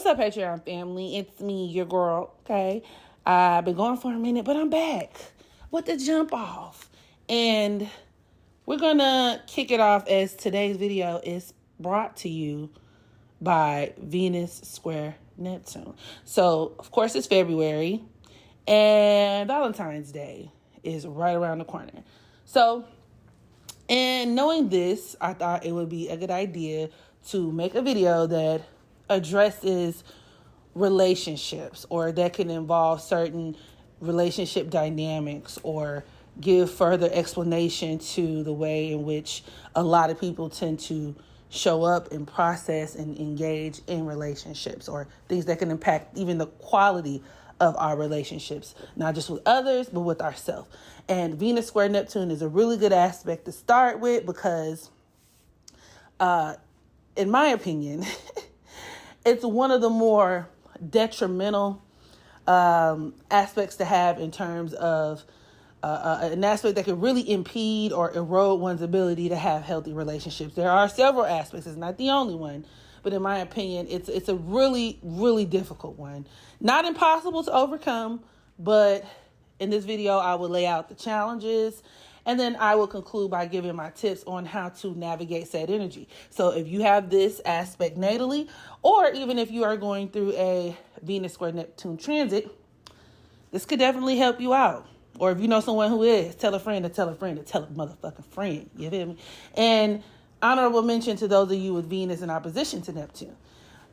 What's up, Patreon family? It's me, your girl, okay? I've been going for a minute, but I'm back with the jump off. And we're going to kick it off as today's video is brought to you by Venus square Neptune. So, of course, it's February, and Valentine's Day is right around the corner. So, and knowing this, I thought it would be a good idea to make a video that addresses relationships, or that can involve certain relationship dynamics, or give further explanation to the way in which a lot of people tend to show up and process and engage in relationships, or things that can impact even the quality of our relationships, not just with others, but with ourselves. And Venus square Neptune is a really good aspect to start with because, in my opinion, it's one of the more detrimental aspects to have in terms of an aspect that could really impede or erode one's ability to have healthy relationships. There are several aspects. It's not the only one, but in my opinion, it's a really, really difficult one. Not impossible to overcome, but in this video, I will lay out the challenges, and then I will conclude by giving my tips on how to navigate said energy. So if you have this aspect natally, or even if you are going through a Venus square Neptune transit, this could definitely help you out. Or if you know someone who is, tell a friend to tell a friend to tell a motherfucking friend. You feel me? And honorable mention to those of you with Venus in opposition to Neptune.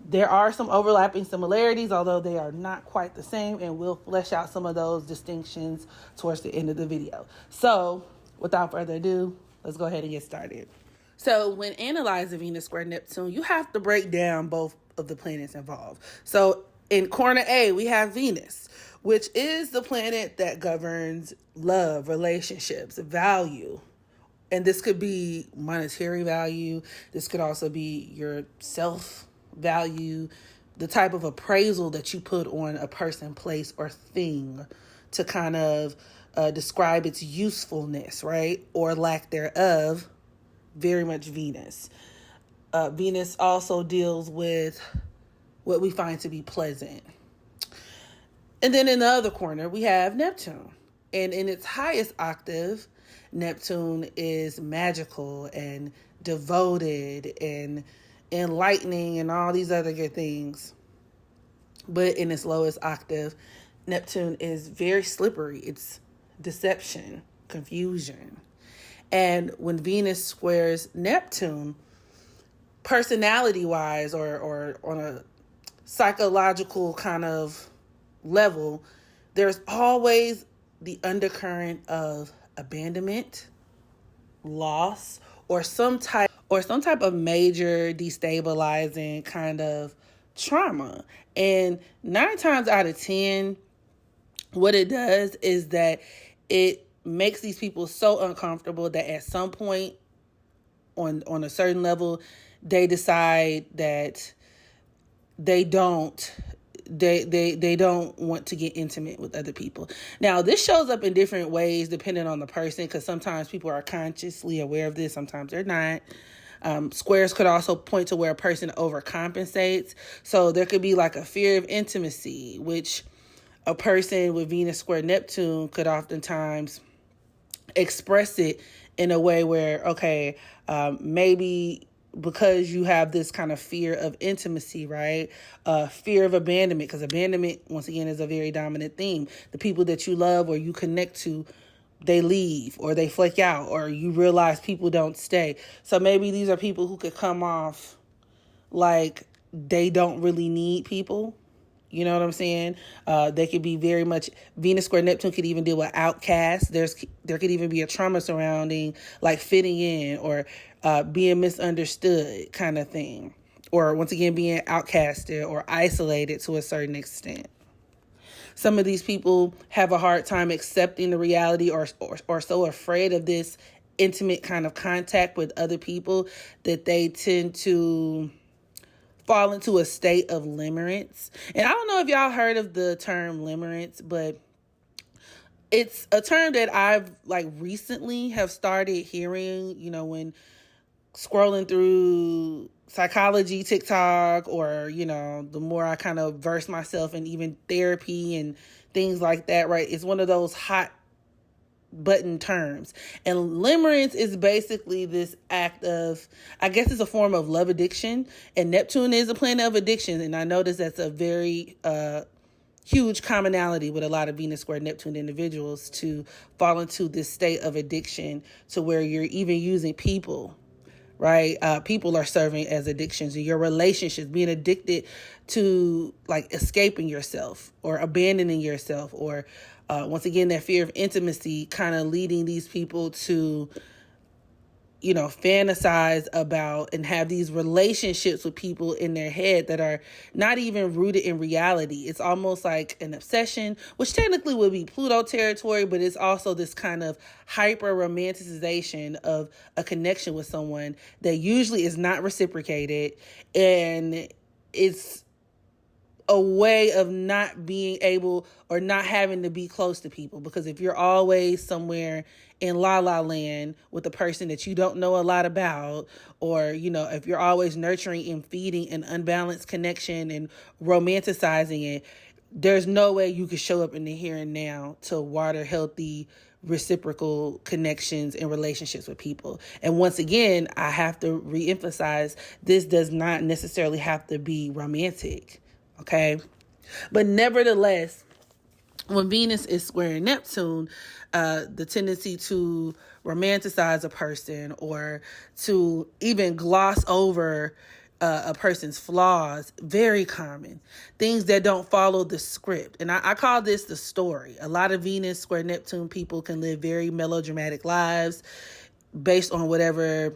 There are some overlapping similarities, although they are not quite the same, and we'll flesh out some of those distinctions towards the end of the video. So, without further ado, let's go ahead and get started. So, when analyzing Venus square Neptune, you have to break down both of the planets involved. So, in corner A, we have Venus, which is the planet that governs love, relationships, value. And this could be monetary value. This could also be your self-value, the type of appraisal that you put on a person, place, or thing to kind of describe its usefulness, right? Or lack thereof, very much Venus. Venus also deals with what we find to be pleasant. And then in the other corner, we have Neptune. And in its highest octave, Neptune is magical and devoted and enlightening and all these other good things. But in its lowest octave, Neptune is very slippery. It's deception, confusion. And when Venus squares Neptune, personality-wise, or on a psychological kind of level, there's always the undercurrent of abandonment, loss, or some type of major destabilizing kind of trauma. And 9 times out of 10, what it does is that it makes these people so uncomfortable that at some point on a certain level, they decide that they don't want to get intimate with other people. Now, this shows up in different ways depending on the person, because sometimes people are consciously aware of this, sometimes they're not. Squares could also point to where a person overcompensates. So there could be like a fear of intimacy, which a person with Venus square Neptune could oftentimes express it in a way where, okay, maybe because you have this kind of fear of intimacy, right? Fear of abandonment, because abandonment, once again, is a very dominant theme. The people that you love or you connect to, they leave or they flake out, or you realize people don't stay. So maybe these are people who could come off like they don't really need people. You know what I'm saying? They could be very much, Venus square Neptune could even deal with outcasts. There could even be a trauma surrounding like fitting in or being misunderstood kind of thing. Or once again, being outcasted or isolated to a certain extent. Some of these people have a hard time accepting the reality or so afraid of this intimate kind of contact with other people that they tend to fall into a state of limerence. And I don't know if y'all heard of the term limerence, but it's a term that I've recently have started hearing, when scrolling through psychology TikTok, or, the more I kind of verse myself in even therapy and things like that, right? It's one of those hot button terms. And limerence is basically this act of, I guess it's a form of love addiction. And Neptune is a planet of addiction. And I notice that's a very huge commonality with a lot of Venus square Neptune individuals, to fall into this state of addiction to where you're even using people, right? People are serving as addictions, and your relationships, being addicted to like escaping yourself or abandoning yourself, or once again, that fear of intimacy kind of leading these people to, fantasize about and have these relationships with people in their head that are not even rooted in reality. It's almost like an obsession, which technically would be Pluto territory, but it's also this kind of hyper romanticization of a connection with someone that usually is not reciprocated. And it's a way of not being able or not having to be close to people. Because if you're always somewhere in la la land with a person that you don't know a lot about, or, if you're always nurturing and feeding an unbalanced connection and romanticizing it, there's no way you could show up in the here and now to water healthy reciprocal connections and relationships with people. And once again, I have to reemphasize, this does not necessarily have to be romantic. Okay. But nevertheless, when Venus is squaring Neptune, the tendency to romanticize a person or to even gloss over a person's flaws, very common. Things that don't follow the script. And I call this the story. A lot of Venus square Neptune people can live very melodramatic lives based on whatever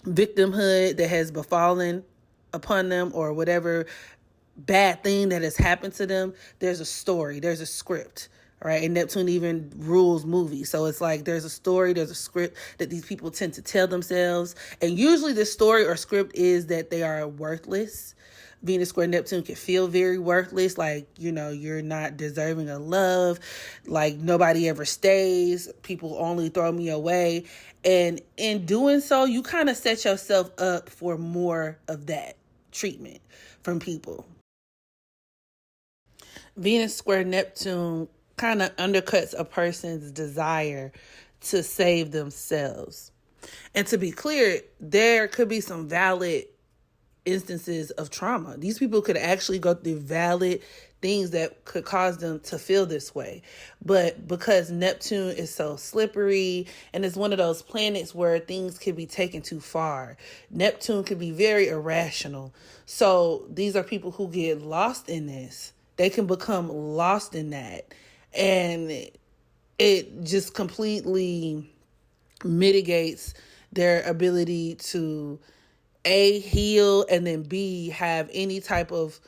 victimhood that has befallen upon them, or whatever bad thing that has happened to them. There's a story, there's a script, right? And Neptune even rules movies. So it's like there's a story, there's a script that these people tend to tell themselves. And usually the story or script is that they are worthless. Venus square Neptune can feel very worthless, like, you're not deserving of love, like nobody ever stays, people only throw me away. And in doing so, you kind of set yourself up for more of that treatment from people. Venus square Neptune kind of undercuts a person's desire to save themselves. And to be clear, there could be some valid instances of trauma. These people could actually go through valid things that could cause them to feel this way. But because Neptune is so slippery and it's one of those planets where things can be taken too far, Neptune can be very irrational. So these are people who get lost in this. They can become lost in that. And it just completely mitigates their ability to A, heal, and then B, have any type of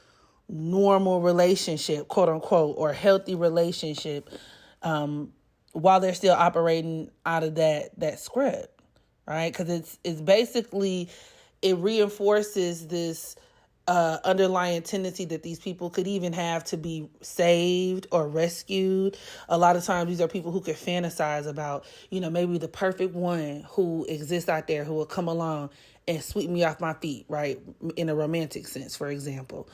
normal relationship, quote unquote, or healthy relationship, while they're still operating out of that script, right? Because it's basically, it reinforces this underlying tendency that these people could even have to be saved or rescued. A lot of times these are people who could fantasize about, maybe the perfect one who exists out there who will come along and sweep me off my feet, right? In a romantic sense, for example,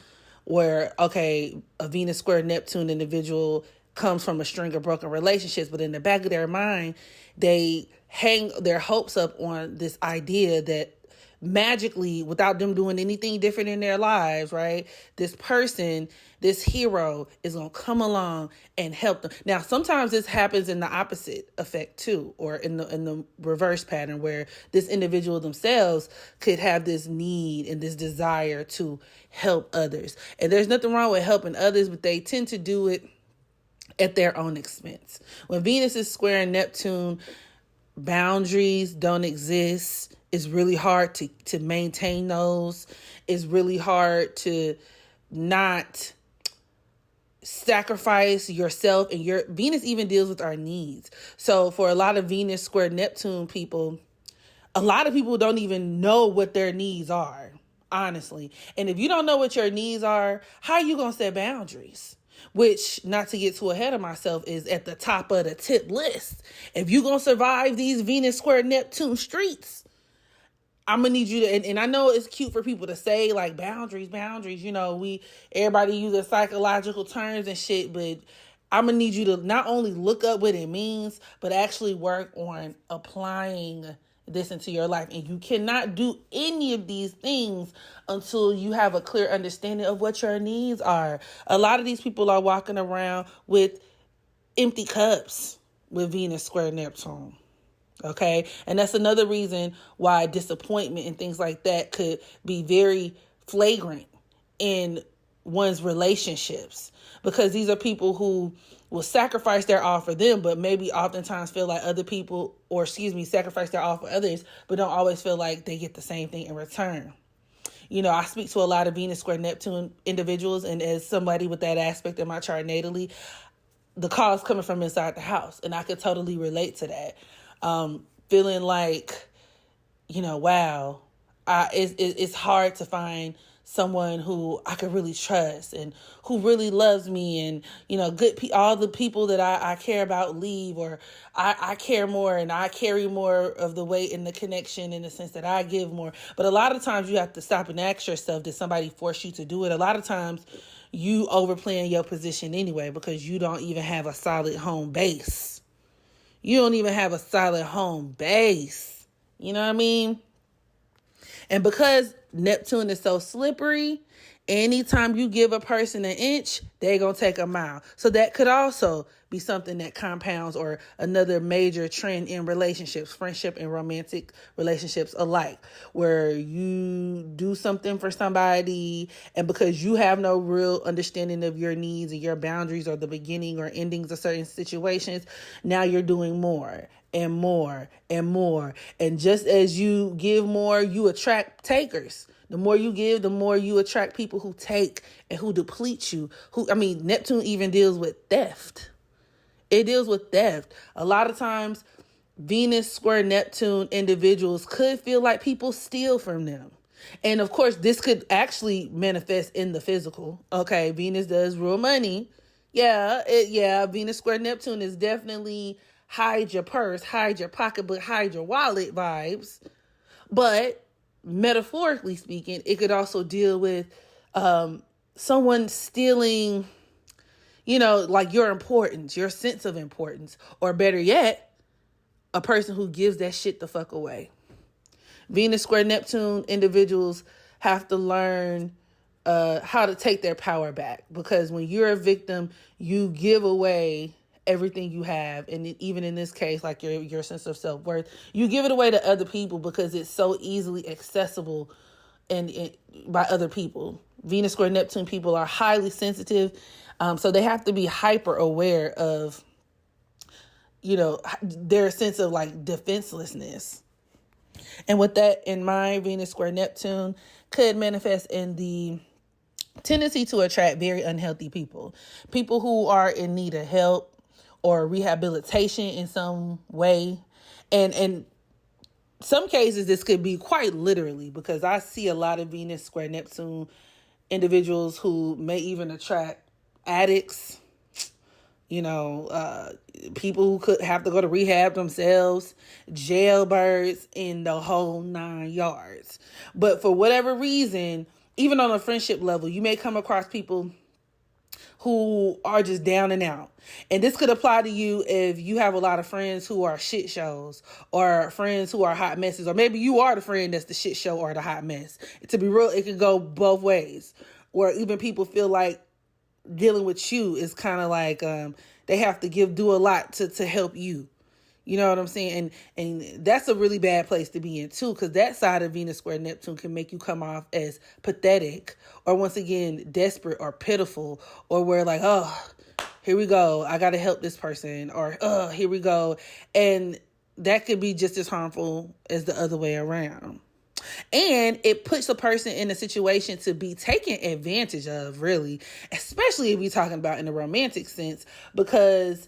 where, okay, a Venus square Neptune individual comes from a string of broken relationships, but in the back of their mind, they hang their hopes up on this idea that magically, without them doing anything different in their lives, right, this person, this hero is going to come along and help them. Now, sometimes this happens in the opposite effect too, or in the reverse pattern, where this individual themselves could have this need and this desire to help others. And there's nothing wrong with helping others, but they tend to do it at their own expense. When Venus is squaring Neptune, boundaries don't exist. It's really hard to maintain those. It's really hard to not sacrifice yourself, and your Venus even deals with our needs. So for a lot of Venus square Neptune people, a lot of people don't even know what their needs are, honestly. And if you don't know what your needs are, how are you going to set boundaries? Which, not to get too ahead of myself, is at the top of the tip list. If you're going to survive these Venus square Neptune streets, I'm gonna need you to, and I know it's cute for people to say like boundaries, everybody uses psychological terms and shit, but I'm gonna need you to not only look up what it means, but actually work on applying this into your life. And you cannot do any of these things until you have a clear understanding of what your needs are. A lot of these people are walking around with empty cups with Venus square Neptune. Okay. And that's another reason why disappointment and things like that could be very flagrant in one's relationships, because these are people who will sacrifice their all for them, but maybe oftentimes feel like other people, sacrifice their all for others, but don't always feel like they get the same thing in return. I speak to a lot of Venus square Neptune individuals, and as somebody with that aspect in my chart natally, the call is coming from inside the house, and I could totally relate to that. Feeling like, wow, it's hard to find someone who I could really trust and who really loves me, and, all the people that I care about leave, or I care more and I carry more of the weight and the connection in the sense that I give more. But a lot of times you have to stop and ask yourself, did somebody force you to do it? A lot of times you overplaying your position anyway, because you don't even have a solid home base. You don't even have a solid home base. You know what I mean? And because Neptune is so slippery, anytime you give a person an inch, they're going to take a mile. So that could also be something that compounds, or another major trend in relationships, friendship and romantic relationships alike, where you do something for somebody, and because you have no real understanding of your needs and your boundaries or the beginning or endings of certain situations, now you're doing more and more and more. And just as you give more, you attract takers. The more you give, the more you attract people who take and who deplete you. Neptune even deals with theft. It deals with theft. A lot of times, Venus square Neptune individuals could feel like people steal from them. And of course, this could actually manifest in the physical. Okay, Venus does rule money. Venus square Neptune is definitely hide your purse, hide your pocketbook, hide your wallet vibes. But metaphorically speaking, it could also deal with someone stealing, like your importance, your sense of importance, or better yet, a person who gives that shit the fuck away. Venus square Neptune individuals have to learn how to take their power back, because when you're a victim, you give away everything you have. And even in this case, like your sense of self-worth, you give it away to other people because it's so easily accessible and by other people. Venus square Neptune people are highly sensitive. So they have to be hyper aware of, their sense of like defenselessness. And with that in mind, Venus square Neptune could manifest in the tendency to attract very unhealthy people who are in need of help or rehabilitation in some way. And in some cases, this could be quite literally, because I see a lot of Venus square Neptune individuals who may even attract addicts, people who could have to go to rehab themselves, jailbirds, in the whole 9 yards. But for whatever reason, even on a friendship level, you may come across people who are just down and out. And this could apply to you if you have a lot of friends who are shit shows, or friends who are hot messes, or maybe you are the friend that's the shit show or the hot mess. To be real, it could go both ways. Or even people feel like dealing with you is kind of like they have to do a lot to help you. You know what I'm saying? And that's a really bad place to be in too, because that side of Venus square Neptune can make you come off as pathetic, or once again, desperate or pitiful, or where like, oh, here we go, I got to help this person, or oh, here we go. And that could be just as harmful as the other way around. And it puts a person in a situation to be taken advantage of, really, especially if we're talking about in a romantic sense, because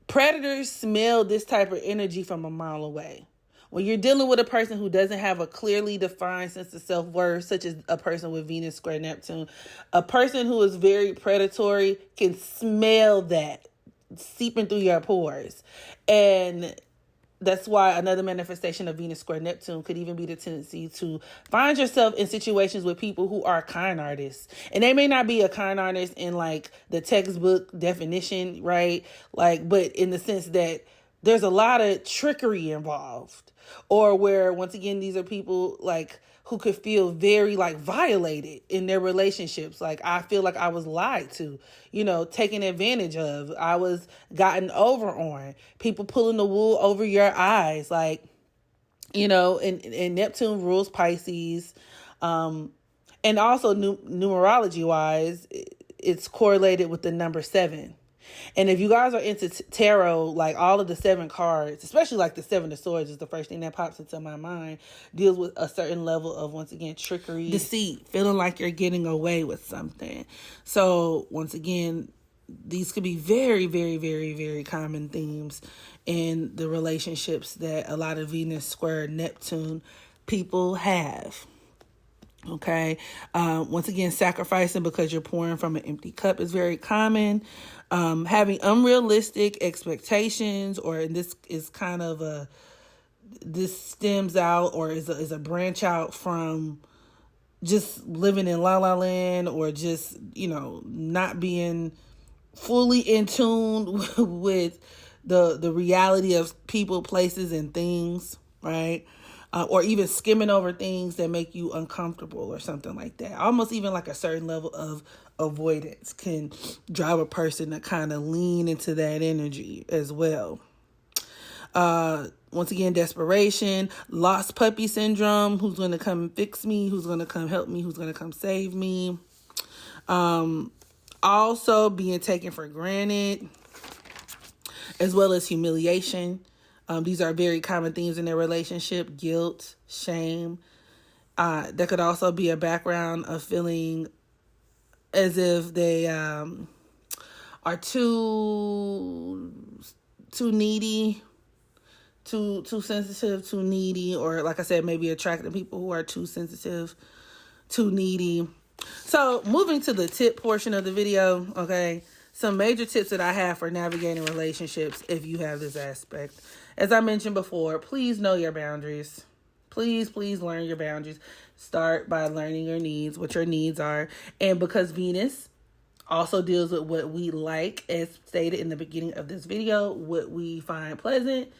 predators smell this type of energy from a mile away. When you're dealing with a person who doesn't have a clearly defined sense of self-worth, such as a person with Venus square Neptune, a person who is very predatory can smell that seeping through your pores. And That's why another manifestation of Venus square Neptune could even be the tendency to find yourself in situations with people who are con artists. And they may not be a con artist in like the textbook definition, right? Like, but in the sense that there's a lot of trickery involved. Or where, once again, these are people like who could feel very like violated in their relationships. Like, I feel like I was lied to, taken advantage of. I was gotten over on. People pulling the wool over your eyes. Like, and Neptune rules Pisces. And also numerology wise, it's correlated with the number 7. And if you guys are into tarot, like all of the 7 cards, especially like the 7 of Swords is the first thing that pops into my mind, deals with a certain level of, once again, trickery, deceit, feeling like you're getting away with something. So once again, these could be very, very, very, very common themes in the relationships that a lot of Venus square Neptune people have. Okay. Once again, sacrificing because you're pouring from an empty cup is very common. Having unrealistic expectations, or this is kind of this stems out or is a branch out from just living in la la land, or just, not being fully in tune with the reality of people, places, and things, right? Or even skimming over things that make you uncomfortable or something like that. Almost even like a certain level of avoidance can drive a person to kind of lean into that energy as well. Once again, desperation, lost puppy syndrome. Who's going to come fix me? Who's going to come help me? Who's going to come save me? Also being taken for granted, as well as humiliation. These are very common themes in their relationship. Guilt, shame. There could also be a background of feeling as if they are too needy, too sensitive, too needy, or like I said, maybe attracting people who are too sensitive, too needy. So moving to the tip portion of the video, okay, some major tips that I have for navigating relationships if you have this aspect. As I mentioned before, please know your boundaries. Please learn your boundaries. Start by learning your needs, what your needs are. And because Venus also deals with what we like, as stated in the beginning of this video, what we find pleasant,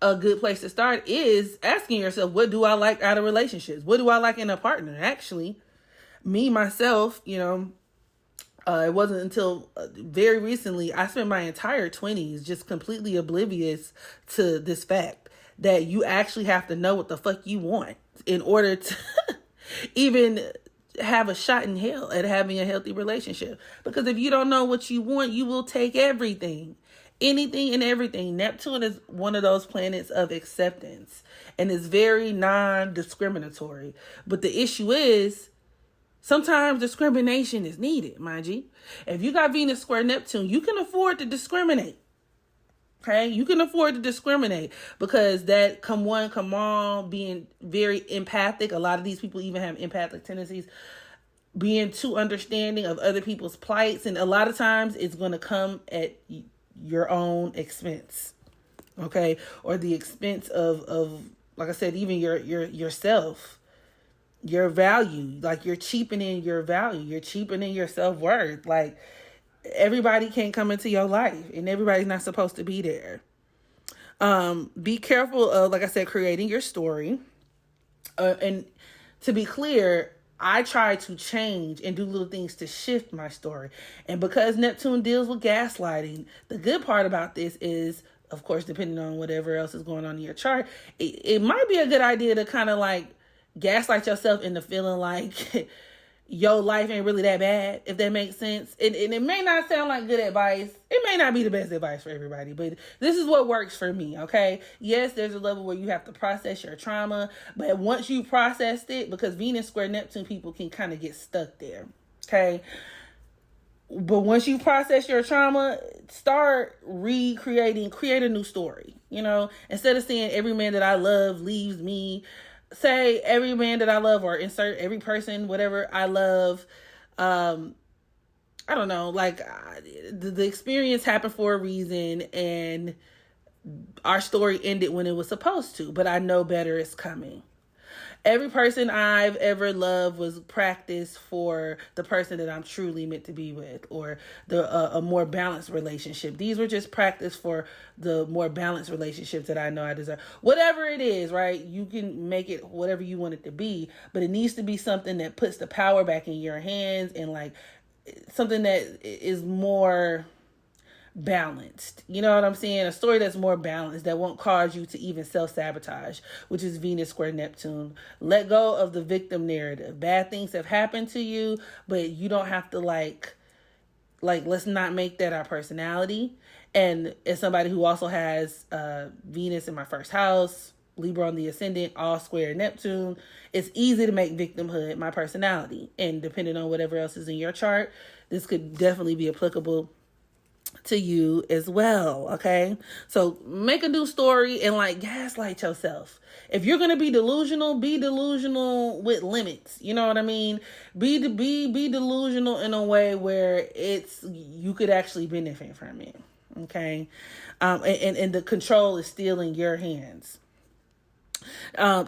a good place to start is asking yourself, what do I like out of relationships? What do I like in a partner? Actually, me, myself, it wasn't until very recently, I spent my entire 20s just completely oblivious to this fact that you actually have to know what the fuck you want in order to even have a shot in hell at having a healthy relationship. Because if you don't know what you want, you will take everything, anything and everything. Neptune is one of those planets of acceptance and is very non-discriminatory. But the issue is, sometimes discrimination is needed, mind you. If you got Venus square Neptune, you can afford to discriminate. Okay? You can afford to discriminate because that come on, being very empathic. A lot of these people even have empathic tendencies. Being too understanding of other people's plights. And a lot of times it's going to come at your own expense. Okay? Or the expense of like I said, even yourself. Your value, like you're cheapening your value, you're cheapening your self-worth. Like, everybody can't come into your life and everybody's not supposed to be there. Be careful of, like I said, creating your story. And to be clear, I try to change and do little things to shift my story. And because Neptune deals with gaslighting, the good part about this is, of course, depending on whatever else is going on in your chart, it might be a good idea to kind of like gaslight yourself into feeling like your life ain't really that bad, if that makes sense. And it may not sound like good advice. It may not be the best advice for everybody, but this is what works for me, okay? Yes, there's a level where you have to process your trauma, but once you processed it, because Venus square Neptune people can kind of get stuck there, okay? But once you process your trauma, start create a new story, Instead of saying every man that I love leaves me, say every man that I love, or insert every person, whatever I love. I don't know, like the experience happened for a reason, and our story ended when it was supposed to, but I know better is coming. Every person I've ever loved was practice for the person that I'm truly meant to be with, or a more balanced relationship. These were just practice for the more balanced relationships that I know I deserve. Whatever it is, right? You can make it whatever you want it to be, but it needs to be something that puts the power back in your hands, and like something that is more balanced. You know what I'm saying? A story that's more balanced, that won't cause you to even self-sabotage, which is Venus square Neptune. Let go of the victim narrative. Bad things have happened to you, but you don't have to like let's not make that our personality. And as somebody who also has Venus in my first house, Libra on the ascendant, all square Neptune, it's easy to make victimhood my personality. And depending on whatever else is in your chart, this could definitely be applicable to you as well. Okay, so make a new story and like gaslight yourself. If you're gonna be delusional with limits. You know what I mean? Be delusional in a way where you could actually benefit from it. Okay, and the control is still in your hands.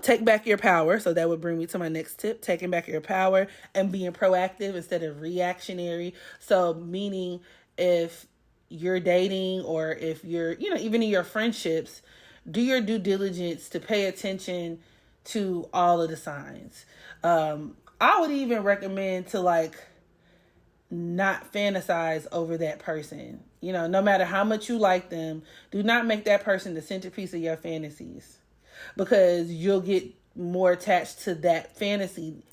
Take back your power. So that would bring me to my next tip: taking back your power and being proactive instead of reactionary. So meaning, if you're dating, or if you're, even in your friendships, do your due diligence to pay attention to all of the signs. I would even recommend to like not fantasize over that person. No matter how much you like them, do not make that person the centerpiece of your fantasies, because you'll get more attached to that fantasy,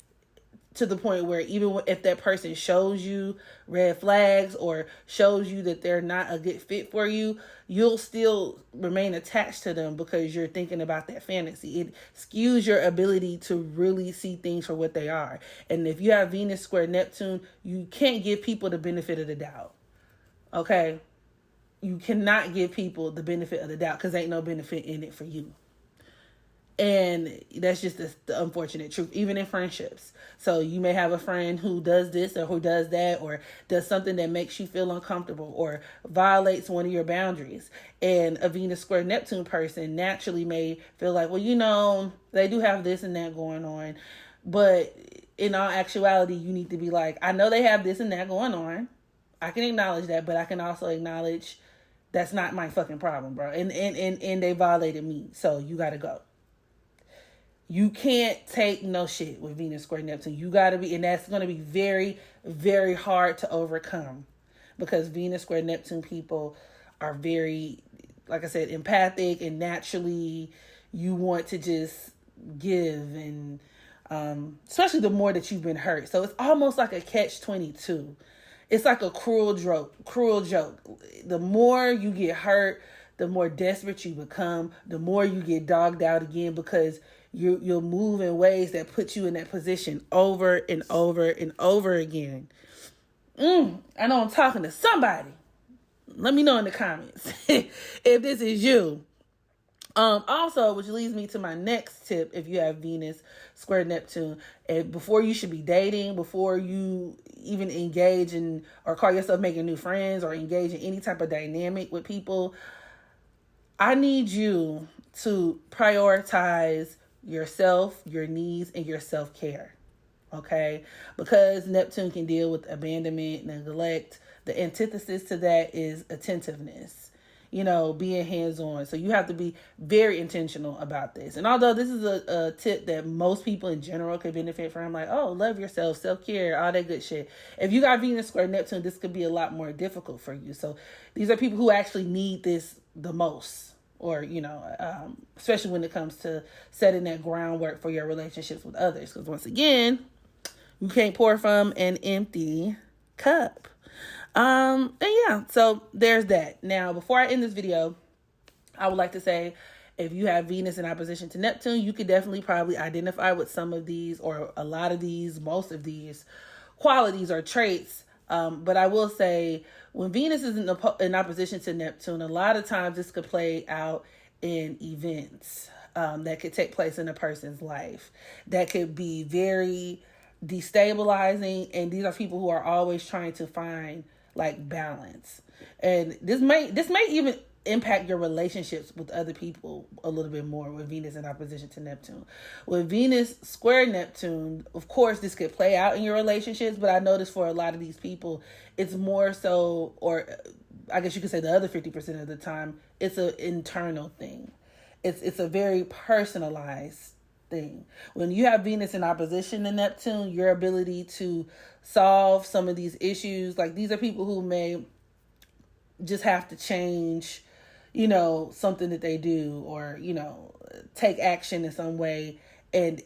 to the point where even if that person shows you red flags or shows you that they're not a good fit for you, you'll still remain attached to them because you're thinking about that fantasy. It skews your ability to really see things for what they are. And if you have Venus square Neptune, you can't give people the benefit of the doubt. Okay? You cannot give people the benefit of the doubt, because ain't no benefit in it for you. And that's just the unfortunate truth, even in friendships. So you may have a friend who does this or who does that, or does something that makes you feel uncomfortable or violates one of your boundaries. And a Venus square Neptune person naturally may feel like, well, they do have this and that going on. But in all actuality, you need to be like, I know they have this and that going on. I can acknowledge that, but I can also acknowledge that's not my fucking problem, bro. And they violated me. So you got to go. You can't take no shit with Venus square Neptune. You got to be, and that's going to be very, very hard to overcome, because Venus square Neptune people are very, like I said, empathic, and naturally you want to just give, and especially the more that you've been hurt. So it's almost like a catch-22. It's like a cruel joke. The more you get hurt, the more desperate you become, the more you get dogged out again, because you'll move in ways that put you in that position over and over and over again. I know I'm talking to somebody. Let me know in the comments if this is you. Also, which leads me to my next tip: if you have Venus square Neptune, and before you should be dating, before you even engage in or call yourself making new friends or engage in any type of dynamic with people, I need you to prioritize yourself, your needs, and your self-care. Okay? Because Neptune can deal with abandonment, neglect. The antithesis to that is attentiveness. Being hands-on. So you have to be very intentional about this. And although this is a tip that most people in general could benefit from, like, love yourself, self-care, all that good shit. If you got Venus square Neptune, this could be a lot more difficult for you. So these are people who actually need this the most. Or, especially when it comes to setting that groundwork for your relationships with others. Because once again, you can't pour from an empty cup. And yeah, so there's that. Now, before I end this video, I would like to say, if you have Venus in opposition to Neptune, you could definitely probably identify with some of these, or a lot of these, most of these qualities or traits. But I will say, when Venus is in opposition to Neptune, a lot of times this could play out in events that could take place in a person's life that could be very destabilizing. And these are people who are always trying to find like balance. And this may even impact your relationships with other people a little bit more with Venus in opposition to Neptune. With Venus square Neptune, of course, this could play out in your relationships, but I noticed for a lot of these people, it's more so, or I guess you could say the other 50% of the time, it's an internal thing. It's a very personalized thing. When you have Venus in opposition to Neptune, your ability to solve some of these issues, like these are people who may just have to change, something that they do, or, take action in some way, and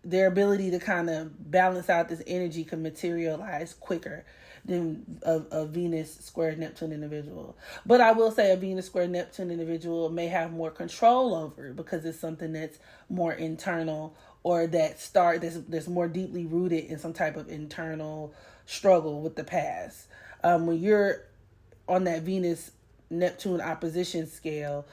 their ability to kind of balance out this energy can materialize quicker than a Venus square Neptune individual. But I will say a Venus square Neptune individual may have more control over it because it's something that's more internal, or that's more deeply rooted in some type of internal struggle with the past. When you're on that Venus Neptune opposition scale,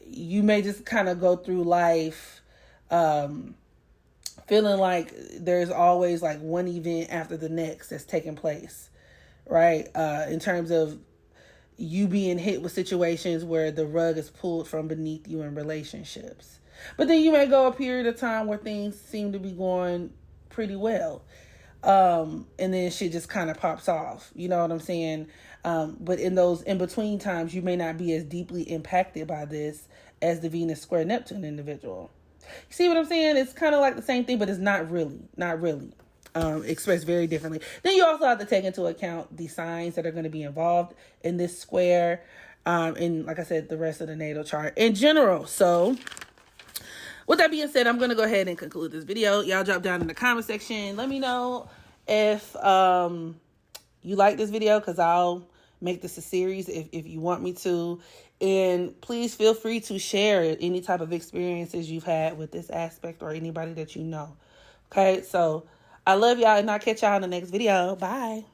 you may just kind of go through life feeling like there's always like one event after the next that's taking place, right? In terms of you being hit with situations where the rug is pulled from beneath you in relationships. But then you may go a period of time where things seem to be going pretty well. And then shit just kind of pops off. You know what I'm saying? But in those in-between times, you may not be as deeply impacted by this as the Venus square Neptune individual. You see what I'm saying? It's kind of like the same thing, but it's not really. Expressed very differently. Then you also have to take into account the signs that are going to be involved in this square, and like I said, the rest of the natal chart in general. So with that being said, I'm going to go ahead and conclude this video. Y'all drop down in the comment section. Let me know if you like this video, because I'll make this a series if you want me to. And please feel free to share any type of experiences you've had with this aspect, or anybody that you know. Okay, so I love y'all, and I'll catch y'all in the next video. Bye.